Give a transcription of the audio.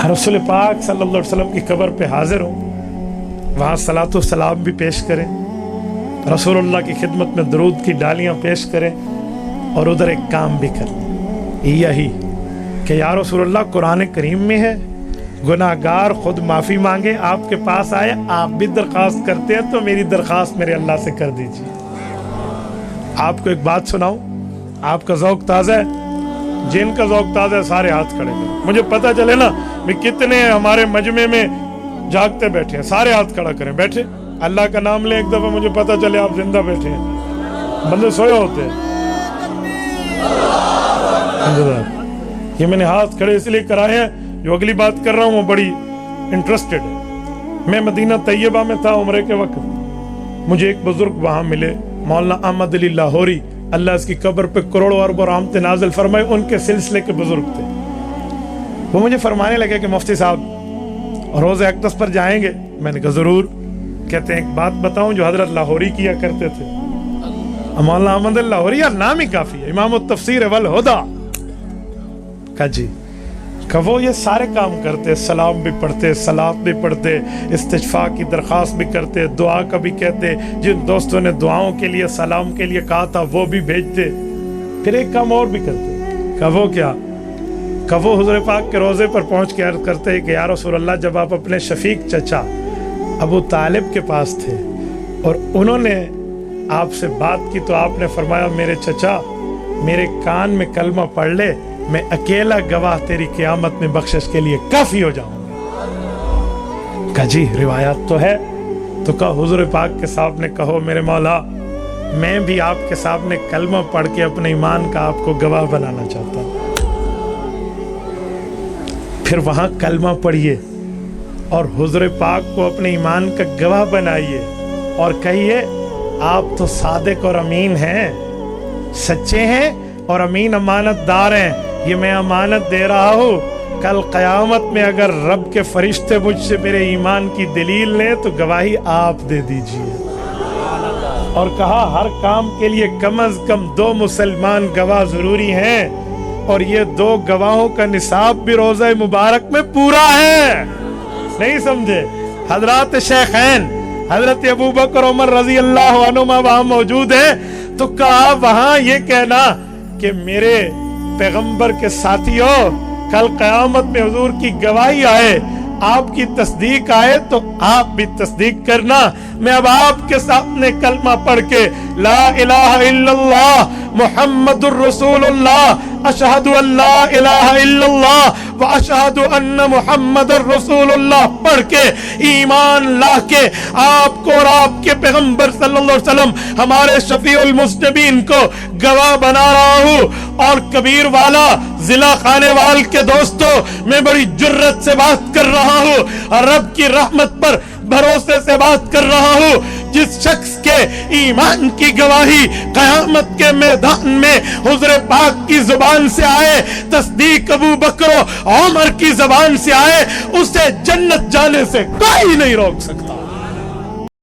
रसूल पाक सल्लल्लाहु अलैहि वसल्लम की कब्र पे हाजिर हो, वहाँ सलातो सलाम भी पेश करें, रसूलुल्लाह की खिदमत में दरूद की डालियाँ पेश करें और उधर एक काम भी करें, यही कि या रसूलुल्लाह कुरान करीम में है गुनाहगार खुद माफ़ी मांगे आपके पास आए, आप भी दरख्वास्त करते हैं तो मेरी दरख्वास्त मेरे अल्लाह से कर दीजिए। आपको एक बात सुनाऊं, आपका ज़ौक़ ताज़ा है, जिनका ज़ौक़ ताज़ा है सारे हाथ खड़े करें, मुझे पता चले ना भी कितने हमारे मजमे में जागते बैठे हैं, सारे हाथ खड़ा करें, बैठे अल्लाह का नाम ले एक दफ़ा, मुझे पता चले आप जिंदा बैठे हैं, बंदे सोए होते हैं। ये मैंने हाथ खड़े इसलिए कराए हैं, जो अगली बात कर रहा हूँ वो बड़ी इंटरेस्टेड है। मैं मदीना तैयबा में था उम्रे के वक्त, मुझे एक बुजुर्ग वहाँ मिले, मौलाना अहमद अली लाहौरी, अल्लाह इसकी कब्र पे करोड़ों अरबों रहमतें नाज़िल फरमाए, उनके सिलसिले के बुजुर्ग थे। वो मुझे फरमाने लगे कि मुफ्ती साहब रोज़े अक़दस पर जाएंगे। मैंने कहा ज़रूर। कहते हैं एक बात बताऊं जो हज़रत लाहौरी किया करते थे। मौलाना अहमद अली लाहौरी यार नाम ही काफ़ी है, इमाम तफसीर वल हुदा का जी का वो ये सारे काम करते, सलाम भी पढ़ते, सलात भी पढ़ते, इस्तिग़फ़ार की दरख्वास्त भी करते, दुआ का भी कहते, जिन दोस्तों ने दुआओं के लिए सलाम के लिए कहा था वो भी भेजते, फिर एक काम और भी करते। का वो क्या? का वो हुज़ूर पाक के रोज़े पर पहुँच के अर्ज़ करते कि या रसूल अल्लाह, जब आप अपने शफीक चचा अबू तालिब के पास थे और उन्होंने आपसे बात की तो आपने फरमाया मेरे चचा मेरे कान में कलमा पढ़ ले, मैं अकेला गवाह तेरी क़यामत में बख्शिश के लिए काफ़ी हो जाऊंगा। कहा जी रिवायत तो है। तो कहा हुज़ूर पाक के सामने कहो मेरे मौला, मैं भी आपके सामने कलमा पढ़ के अपने ईमान का आपको गवाह बनाना चाहता हूँ। फिर वहाँ कलमा पढ़िए और हुज़ूर पाक को अपने ईमान का गवाह बनाइए और कहिए आप तो सादिक और अमीन हैं, सच्चे हैं और अमीन अमानतदार हैं, ये मैं अमानत दे रहा हूँ, कल क़यामत में अगर रब के फरिश्ते मुझसे मेरे ईमान की दलील लें तो गवाही आप दे दीजिए। और कहा हर काम के लिए कम अज कम 2 मुसलमान गवाह ज़रूरी हैं और ये 2 गवाहों का निसाब भी रोज़ा मुबारक में पूरा है। नहीं समझे? हजरत शेखैन हजरत अबू बकर उमर रज़ी अल्लाह अन्हुमा वहाँ मौजूद है, तो कहा वहाँ ये कहना कि मेरे पैगंबर के साथियों कल क़यामत में हुजूर की गवाही आए, आपकी तस्दीक आए तो आप भी तस्दीक करना। मैं अब आपके सामने कलमा पढ़ के ला इलाहा इल्लल्लाह मुहम्मदुर रसूलुल्लाह अशहदु अल्ला इलाहा इल्लल्लाह व अशहदु अन्न मुहम्मदुर रसूलुल्लाह पढ़ के ईमान ला के आपको और आपके पैगंबर सल्लल्लाहु अलैहि वसल्लम हमारे शफीउल मुज़निबीन को गवाह बना रहा हूँ। और कबीर वाला जिला खानेवाल के दोस्तों, मैं बड़ी जुर्रत से बात कर रहा हूँ और रब की रहमत पर भरोसे से बात कर रहा हूँ। जिस शख्स के ईमान की गवाही क़यामत के मैदान में हुज़ूर पाक की जुबान से आए, तस्दीक अबू बकर उमर की जुबान से आए, उसे जन्नत जाने से कोई नहीं रोक सकता।